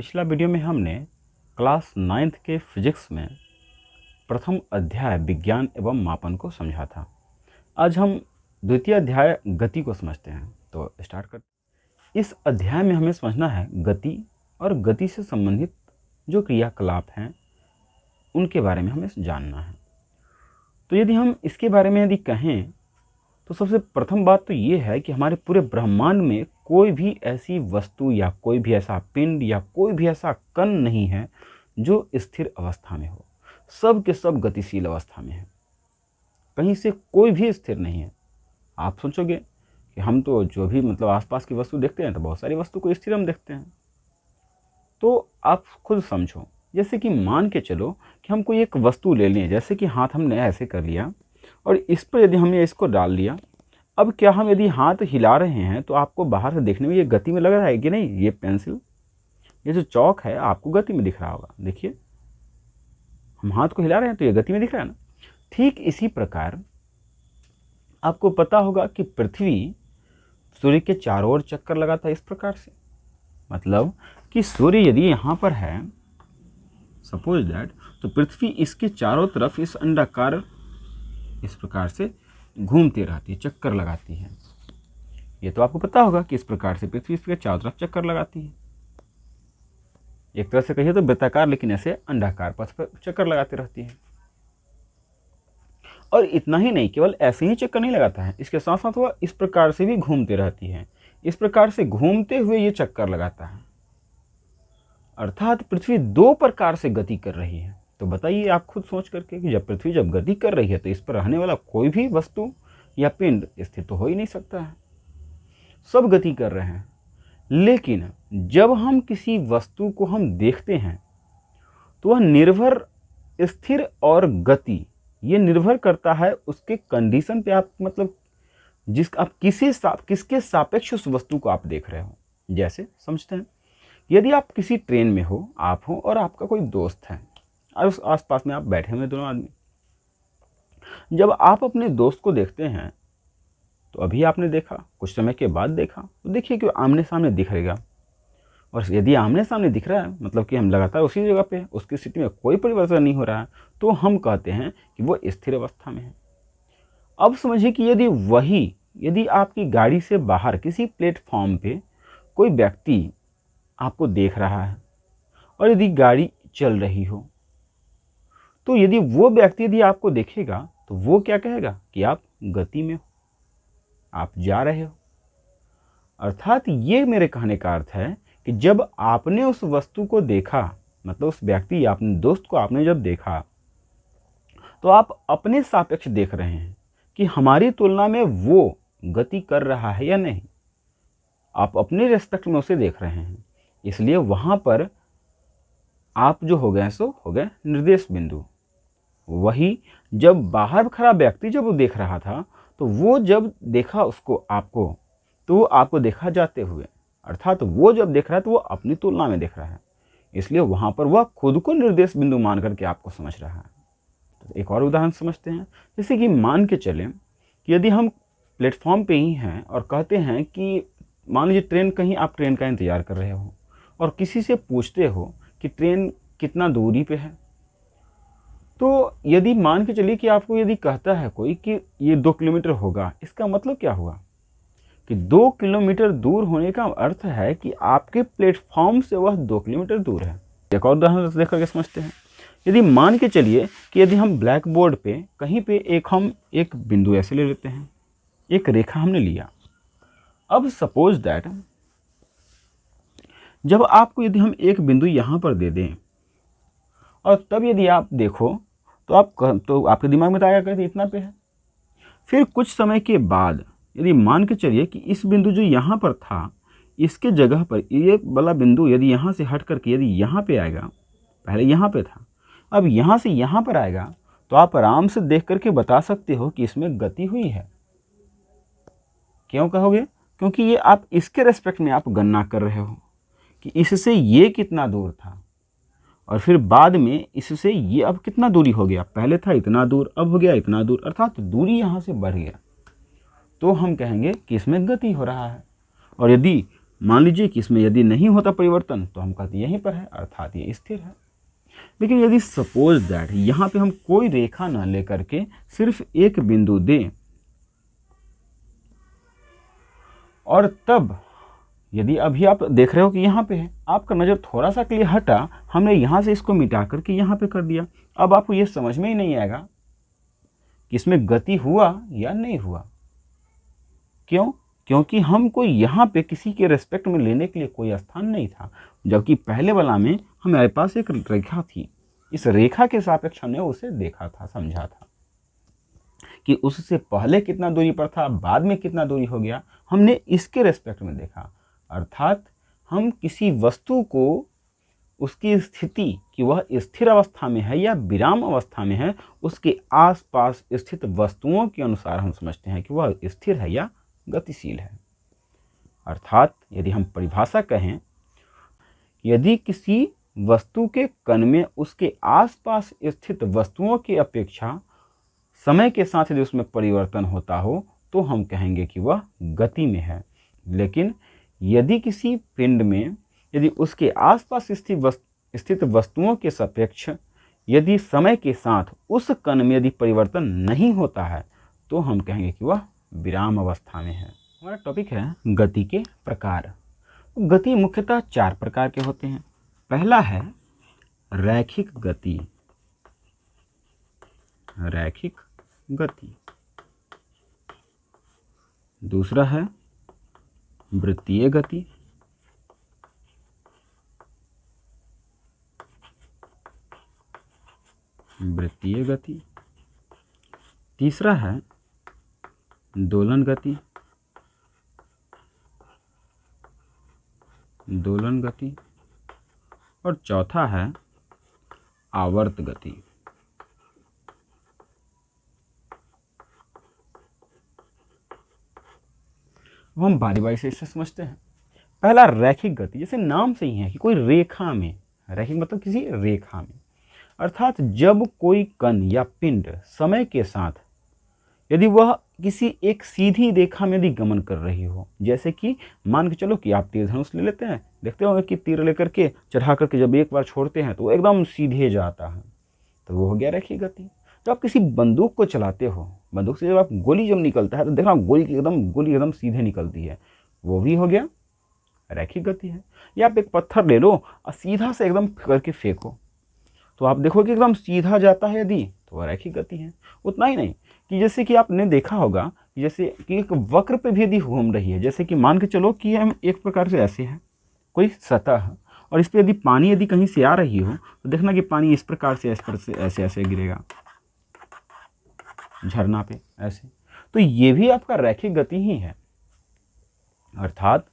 पिछला वीडियो में हमने क्लास 9th के फिजिक्स में प्रथम अध्याय विज्ञान एवं मापन को समझा था। आज हम द्वितीय अध्याय गति को समझते हैं। तो स्टार्ट करते। इस अध्याय में हमें समझना है गति और गति से संबंधित जो क्रियाकलाप हैं उनके बारे में हमें जानना है। तो यदि हम इसके बारे में कहें तो सबसे प्रथम बात तो ये है कि हमारे पूरे ब्रह्मांड में कोई भी ऐसी वस्तु या कोई भी ऐसा पिंड या कोई भी ऐसा कण नहीं है जो स्थिर अवस्था में हो। सब के सब गतिशील अवस्था में है, कहीं से कोई भी स्थिर नहीं है। आप सोचोगे कि हम तो जो भी आसपास की वस्तु देखते हैं तो बहुत सारी वस्तु को स्थिर हम देखते हैं। तो आप खुद समझो, जैसे कि मान के चलो कि हम कोई एक वस्तु ले लें, जैसे कि हाथ हमने ऐसे कर लिया और इस पर यदि हमने इसको डाल लिया। अब क्या हम यदि हाथ हिला रहे हैं तो आपको बाहर से देखने में ये गति में लग रहा है कि नहीं? ये पेंसिल, ये जो चौक है आपको गति में दिख रहा होगा। देखिए हम हाथ को हिला रहे हैं तो ये गति में दिख रहा है ना। ठीक इसी प्रकार आपको पता होगा कि पृथ्वी सूर्य के चारों ओर चक्कर लगाता है इस प्रकार से। मतलब कि सूर्य यदि यहाँ पर है, सपोज दैट, तो पृथ्वी इसके चारों तरफ इस अंडाकार इस प्रकार से घूमती रहती है, चक्कर लगाती है। ये तो आपको पता होगा कि इस प्रकार से पृथ्वी इसके चारों तरफ चक्कर लगाती है। एक तरह से कहिए तो वृत्ताकार, लेकिन ऐसे अंडाकार पथ पर चक्कर लगाती रहती है। और इतना ही नहीं, केवल ऐसे ही चक्कर नहीं लगाता है, इसके साथ साथ वह इस प्रकार से भी घूमती रहती है। इस प्रकार से घूमते हुए ये चक्कर लगाता है। अर्थात पृथ्वी दो प्रकार से गति कर रही है। तो बताइए आप खुद सोच करके कि जब पृथ्वी गति कर रही है तो इस पर रहने वाला कोई भी वस्तु या पिंड स्थिर तो हो ही नहीं सकता है। सब गति कर रहे हैं। लेकिन जब हम किसी वस्तु को हम देखते हैं तो वह निर्भर, स्थिर और गति ये निर्भर करता है उसके कंडीशन पे। आप आप किसके सापेक्ष उस वस्तु को आप देख रहे हो। जैसे समझते हैं, यदि आप किसी ट्रेन में हो, आप हो और आपका कोई दोस्त है और उस आसपास में आप बैठे हुए दोनों आदमी। जब आप अपने दोस्त को देखते हैं तो अभी आपने देखा, कुछ समय के बाद देखा, तो देखिए कि आमने सामने दिख रहेगा। और यदि आमने सामने दिख रहा है मतलब कि हम लगातार उसी जगह पे, उसकी स्थिति में कोई परिवर्तन नहीं हो रहा है, तो हम कहते हैं कि वो स्थिर अवस्था में है। अब समझिए कि यदि आपकी गाड़ी से बाहर किसी प्लेटफॉर्म पे कोई व्यक्ति आपको देख रहा है और यदि गाड़ी चल रही हो, तो यदि वो व्यक्ति यदि आपको देखेगा तो वो क्या कहेगा कि आप गति में हो, आप जा रहे हो। अर्थात ये मेरे कहने का अर्थ है कि जब आपने उस वस्तु को देखा, मतलब उस व्यक्ति या अपने दोस्त को आपने जब देखा, तो आप अपने सापेक्ष देख रहे हैं कि हमारी तुलना में वो गति कर रहा है या नहीं। आप अपने रेस्पेक्ट में उसे देख रहे हैं। इसलिए वहां पर आप जो हो गए सो हो गए निर्देश बिंदु। वही जब बाहर खड़ा व्यक्ति जब वो देख रहा था, तो वो जब देखा उसको, आपको, तो वो आपको देखा जाते हुए, अर्थात वो जब देख रहा है तो वो अपनी तुलना में देख रहा है। इसलिए वहां पर वह खुद को निर्देश बिंदु मान करके आपको समझ रहा है। तो एक और उदाहरण समझते हैं। जैसे कि मान के चले कि यदि हम प्लेटफॉर्म पे ही हैं और कहते हैं कि मान लीजिए ट्रेन, कहीं आप ट्रेन का इंतजार कर रहे हो और किसी से पूछते हो कि ट्रेन कितना दूरी पे है। तो यदि मान के चलिए कि आपको यदि कहता है कोई कि ये 2 किलोमीटर होगा, इसका मतलब क्या हुआ कि 2 किलोमीटर दूर होने का अर्थ है कि आपके प्लेटफॉर्म से वह 2 किलोमीटर दूर है। एक और उदाहरण देख करके समझते हैं। यदि मान के चलिए कि यदि हम ब्लैक बोर्ड पे कहीं पे हम एक बिंदु ऐसे ले लेते हैं, एक रेखा हमने लिया। अब सपोज दैट जब आपको यदि हम एक बिंदु यहाँ पर दे दें और तब यदि आप देखो तो आपके दिमाग में तो आया करते इतना पे है। फिर कुछ समय के बाद यदि मान के चलिए कि इस बिंदु जो यहाँ पर था, इसके जगह पर ये वाला बिंदु यदि यहाँ से हट करके यदि यहाँ पे आएगा, पहले यहाँ पे था, अब यहाँ से यहाँ पर आएगा, तो आप आराम से देख करके बता सकते हो कि इसमें गति हुई है। क्यों कहोगे? क्योंकि ये आप इसके रेस्पेक्ट में आप गणना कर रहे हो कि इससे ये कितना दूर था और फिर बाद में इससे ये अब कितना दूरी हो गया। पहले था इतना दूर, अब हो गया इतना दूर, अर्थात दूरी यहाँ से बढ़ गया। तो हम कहेंगे कि इसमें गति हो रहा है। और यदि मान लीजिए कि इसमें यदि नहीं होता परिवर्तन तो हम कहते यहीं पर है, अर्थात ये स्थिर है। लेकिन यदि सपोज दैट यहाँ पे हम कोई रेखा न लेकर के सिर्फ एक बिंदु दें और तब यदि अभी आप देख रहे हो कि यहाँ पे है, आपका नज़र थोड़ा सा के लिए हटा, हमने यहाँ से इसको मिटा करके यहाँ पे कर दिया, अब आपको ये समझ में ही नहीं आएगा कि इसमें गति हुआ या नहीं हुआ। क्यों? क्योंकि हमको यहाँ पे किसी के रेस्पेक्ट में लेने के लिए कोई स्थान नहीं था, जबकि पहले वाला में हमारे पास एक रेखा थी। इस रेखा के सापेक्ष हमने उसे देखा था, समझा था कि उससे पहले कितना दूरी पर था, बाद में कितना दूरी हो गया, हमने इसके रेस्पेक्ट में देखा। अर्थात हम किसी वस्तु को उसकी स्थिति कि वह स्थिर अवस्था में है या विराम अवस्था में है, उसके आसपास स्थित वस्तुओं के अनुसार हम समझते हैं कि वह स्थिर है या गतिशील है। अर्थात यदि हम परिभाषा कहें, यदि किसी वस्तु के कण में उसके आसपास स्थित वस्तुओं की अपेक्षा समय के साथ यदि उसमें परिवर्तन होता हो तो हम कहेंगे कि वह गति में है। लेकिन यदि किसी पिंड में यदि उसके आसपास स्थित वस्तुओं के सापेक्ष यदि समय के साथ उस कण में यदि परिवर्तन नहीं होता है तो हम कहेंगे कि वह विराम अवस्था में है। हमारा टॉपिक है गति के प्रकार। गति मुख्यतः 4 प्रकार के होते हैं। पहला है रैखिक गति। रैखिक गति। दूसरा है वृत्तीय गति। वृत्तीय गति। तीसरा है दोलन गति। दोलन गति। और चौथा है आवर्त गति। अब हम बारी बारी से इसे समझते हैं। पहला रैखिक गति, जैसे नाम से ही है कि कोई रेखा में, रैखिक मतलब किसी रेखा में, अर्थात जब कोई कण या पिंड समय के साथ यदि वह किसी एक सीधी रेखा में यदि गमन कर रही हो, जैसे कि मान के चलो कि आप तीर धनुष ले लेते हैं, देखते होंगे कि तीर लेकर के चढ़ा करके जब एक बार छोड़ते हैं तो वो एकदम सीधे जाता है, तो वो हो गया रैखिक गति। जब आप किसी बंदूक को चलाते हो, बंदूक से जब आप गोली जब निकलता है तो देखना गोली एकदम सीधे निकलती है, वो भी हो गया रैखिक गति है। या आप एक पत्थर ले लो और सीधा से एकदम करके फेंको तो आप देखो कि एकदम सीधा जाता है, यदि तो वह रैखिक गति है। उतना ही नहीं कि जैसे कि आपने देखा होगा जैसे कि एक वक्र पे भी यदि घूम रही है, जैसे कि मान के चलो कि हम एक प्रकार से ऐसे है कोई सतह और इस पर यदि पानी यदि कहीं से आ रही हो तो देखना कि पानी इस प्रकार से ऐसे ऐसे गिरेगा झरना पे ऐसे, तो ये भी आपका रैखिक गति ही है। अर्थात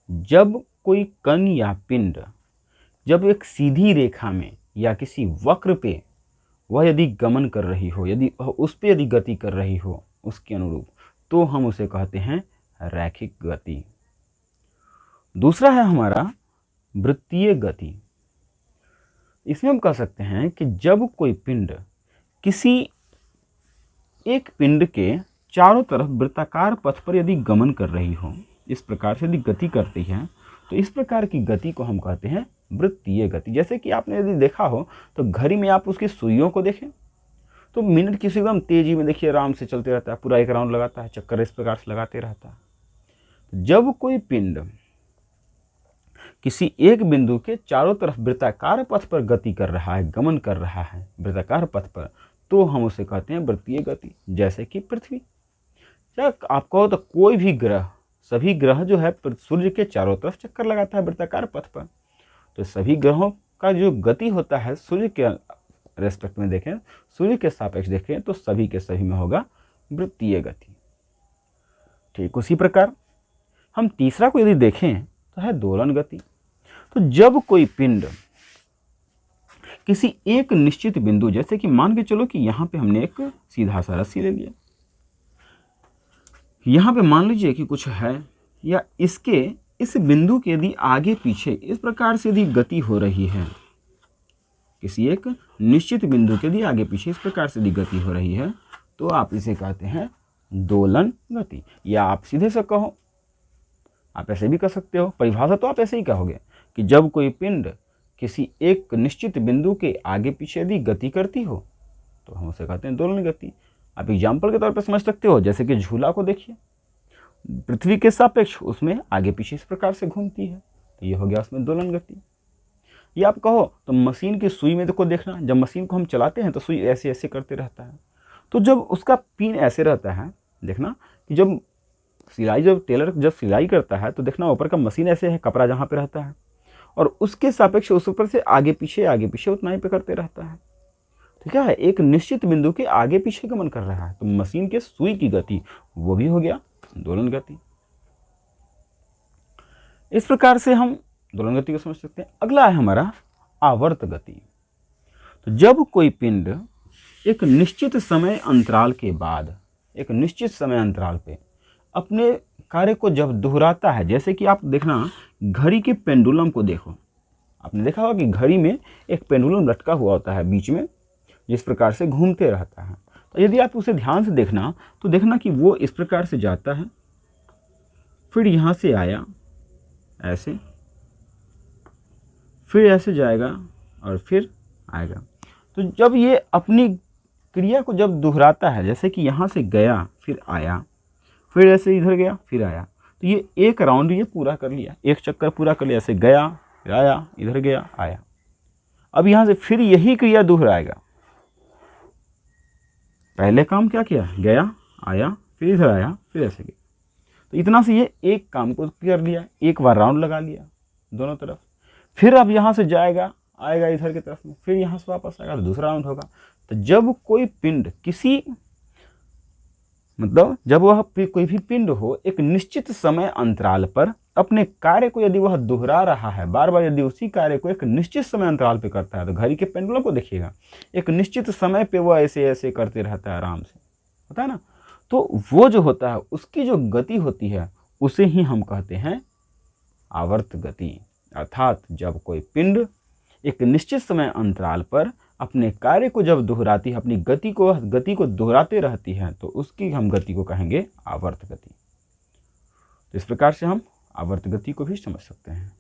जब कोई कण या पिंड जब एक सीधी रेखा में या किसी वक्र पे वह यदि गमन कर रही हो, यदि उस पे यदि गति कर रही हो उसके अनुरूप, तो हम उसे कहते हैं रैखिक गति। दूसरा है हमारा वृत्तीय गति। इसमें हम कह सकते हैं कि जब कोई पिंड किसी एक पिंड के चारों तरफ वृत्ताकार पथ पर यदि गमन कर रही हो, इस प्रकार से यदि गति करती है, तो इस प्रकार की गति को हम कहते हैं वृत्तीय गति। जैसे कि आपने यदि देखा हो तो घड़ी में आप उसकी सुइयों को देखें तो मिनट किसी एकदम तेजी में देखिए आराम से चलते रहता है, पूरा एक राउंड लगाता है, चक्कर इस प्रकार से लगाते रहता है। जब कोई पिंड किसी एक बिंदु के चारों तरफ वृत्ताकार पथ पर गति कर रहा है, गमन कर रहा है वृत्ताकार पथ पर, तो हम उसे कहते हैं वृत्तीय गति। जैसे कि पृथ्वी, या आप कहो तो कोई भी ग्रह, सभी ग्रह जो है सूर्य के चारों तरफ चक्कर लगाता है वृत्ताकार पथ पर, तो सभी ग्रहों का जो गति होता है सूर्य के रेस्पेक्ट में देखें, सूर्य के सापेक्ष देखें, तो सभी के सभी में होगा वृत्तीय गति। ठीक उसी प्रकार हम तीसरा को यदि देखें तो है दोलन गति। तो जब कोई पिंड किसी एक निश्चित बिंदु, जैसे कि मान के चलो कि यहाँ पे हमने एक सीधा सा रस्सी ले लिया, यहाँ पे मान लीजिए कि कुछ है, या इसके इस बिंदु के यदि आगे पीछे इस प्रकार से यदि गति हो रही है, किसी एक निश्चित बिंदु के यदि आगे पीछे इस प्रकार से यदि गति हो रही है, तो आप इसे कहते हैं दोलन गति। या आप सीधे से कहो आप ऐसे भी कर सकते हो, परिभाषा तो आप ऐसे ही कहोगे कि जब कोई पिंड किसी एक निश्चित बिंदु के आगे पीछे यदि गति करती हो तो हम उसे कहते हैं दोलन गति। आप एग्जाम्पल के तौर पर समझ सकते हो, जैसे कि झूला को देखिए, पृथ्वी के सापेक्ष उसमें आगे पीछे इस प्रकार से घूमती है, तो ये हो गया उसमें दोलन गति। ये आप कहो तो मशीन की सुई में को देखना, जब मशीन को हम चलाते हैं तो सुई ऐसे ऐसे करते रहता है, तो जब उसका पिन ऐसे रहता है, देखना कि जब टेलर जब सिलाई करता है तो देखना ऊपर का मशीन ऐसे है, कपड़ा जहाँ पे रहता है, और उसके सापेक्ष उस ऊपर से आगे पीछे उतना ही पे करते रहता है। तो क्या है, एक निश्चित बिंदु के आगे पीछे गमन कर रहा है, तो मशीन के सुई की गति वो भी हो गया दोलन गति। इस प्रकार से हम दोलन गति को समझ सकते हैं। अगला है हमारा आवर्त गति। तो जब कोई पिंड एक निश्चित समय अंतराल के बाद, एक निश्चित समय अंतराल पे अपने कार्य को जब दोहराता है, जैसे कि आप देखना घड़ी के पेंडुलम को देखो, आपने देखा होगा कि घड़ी में एक पेंडुलम लटका हुआ होता है बीच में, जिस प्रकार से घूमते रहता है। तो यदि आप उसे ध्यान से देखना तो देखना कि वो इस प्रकार से जाता है, फिर यहाँ से आया ऐसे, फिर ऐसे जाएगा और फिर आएगा। तो जब ये अपनी क्रिया को जब दोहराता है, जैसे कि यहाँ से गया फिर आया, फिर ऐसे इधर गया फिर आया, तो ये एक राउंड ये पूरा कर लिया, एक चक्कर पूरा कर लिया, ऐसे गया फिर आया, इधर गया आया। अब यहाँ से फिर यही क्रिया दोहराएगा। पहले काम क्या किया, गया आया फिर इधर आया फिर ऐसे गया, तो इतना से ये एक काम को कर लिया, एक बार राउंड लगा लिया दोनों तरफ। फिर अब यहाँ से जाएगा आएगा इधर की तरफ में, फिर यहाँ से वापस आएगा तो दूसरा राउंड होगा। तो जब कोई पिंड किसी जब वह कोई भी पिंड हो एक निश्चित समय अंतराल पर अपने कार्य को यदि वह दोहरा रहा है, बार बार यदि उसी कार्य को एक निश्चित समय अंतराल पे करता है, तो घड़ी के पेंडुलम को देखिएगा, एक निश्चित समय पे वह ऐसे ऐसे करते रहता है, आराम से होता है ना। तो वो जो होता है उसकी जो गति होती है उसे ही हम कहते हैं आवर्त गति। अर्थात जब कोई पिंड एक निश्चित समय अंतराल पर अपने कार्य को जब दोहराती है, अपनी गति को दोहराते रहती है, तो उसकी हम गति को कहेंगे आवर्त गति। तो इस प्रकार से हम आवर्त गति को भी समझ सकते हैं।